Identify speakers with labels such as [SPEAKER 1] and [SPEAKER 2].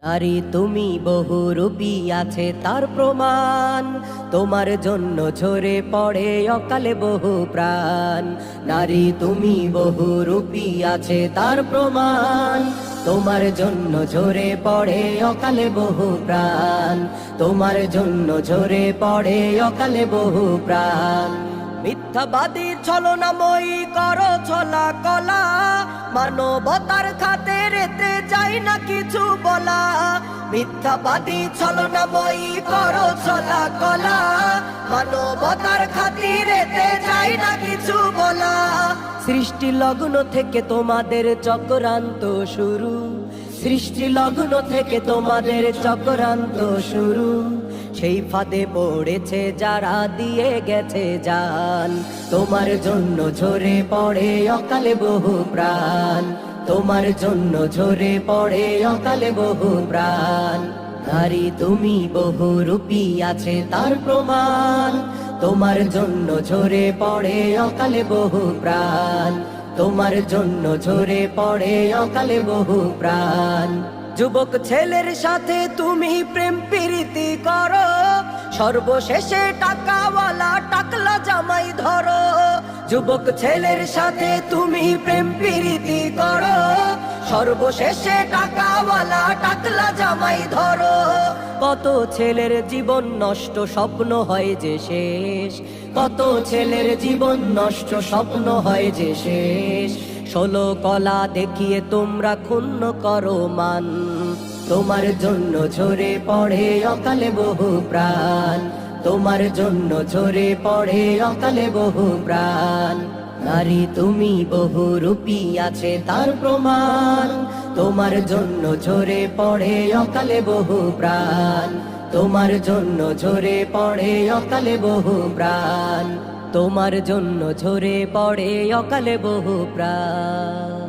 [SPEAKER 1] নারী তুমি বহুরূপী আছে তার প্রমাণ, তোমার জন্য ঝরে পড়ে অকালে বহু প্রাণ। নারী তুমি বহুরূপী আছে তার প্রমাণ, তোমার জন্য ঝরে পড়ে অকালে বহু প্রাণ। তোমার জন্য ঝরে পড়ে অকালে বহু প্রাণ। মিথ্যাবাদী ছলনাময়ী করো ছলা কলা, মানবতার খাতিরেতে চাই না কিছু বলা। মিথ্যাবাদী ছলনাময়ী করো ছলা কলা, মানবতার খাতিরেতে চাই না কিছু বলা। সৃষ্টি লগ্ন থেকে তোমাদের চক্রান্ত শুরু, সৃষ্টি লগ্ন থেকে তোমাদের চক্রান্ত শুরু। সেই ফাঁদে পড়েছে যারা দিয়ে গেছে জান, তোমার জন্য ঝরে পড়ে অকালে বহু প্রাণ। তোমার জন্য ঝরে পড়ে অকালে বহু প্রাণ। নারী তুমি বহুরূপী আছে তার প্রমাণ, তোমার জন্য ঝরে পড়ে অকালে বহু প্রাণ। তোমার জন্য ঝরে পড়ে অকালে বহু প্রাণ। যুবক ছেলের সাথে তুমি প্রেম প্রীতি করো, সর্বশেষে টাকাওয়ালা টাকলা জামাই ধরো। যুবক ছেলের সাথে তুমি প্রেম প্রীতি করো, সর্বশেষে টাকাওয়ালা টাকলা জামাই ধরো। কত ছেলের জীবন নষ্ট, স্বপ্ন হয় যে শেষ। কত ছেলের জীবন নষ্ট, স্বপ্ন হয় যে শেষ। 16 কলা দেখিয়ে তোমরা ক্ষুণ্ণ করো মান, তোমার জন্য ঝরে পড়ে অকালে বহু প্রাণ। তোমার জন্য ঝরে পড়ে অকালে বহু প্রাণ। নারী তুমি বহুরূপী আছে তার প্রমাণ, তোমার জন্য ঝরে পড়ে অকালে বহু প্রাণ। তোমার জন্য ঝরে পড়ে অকালে বহু প্রাণ। তোমার জন্য ঝরে পড়ে অকালে বহু প্রাণ।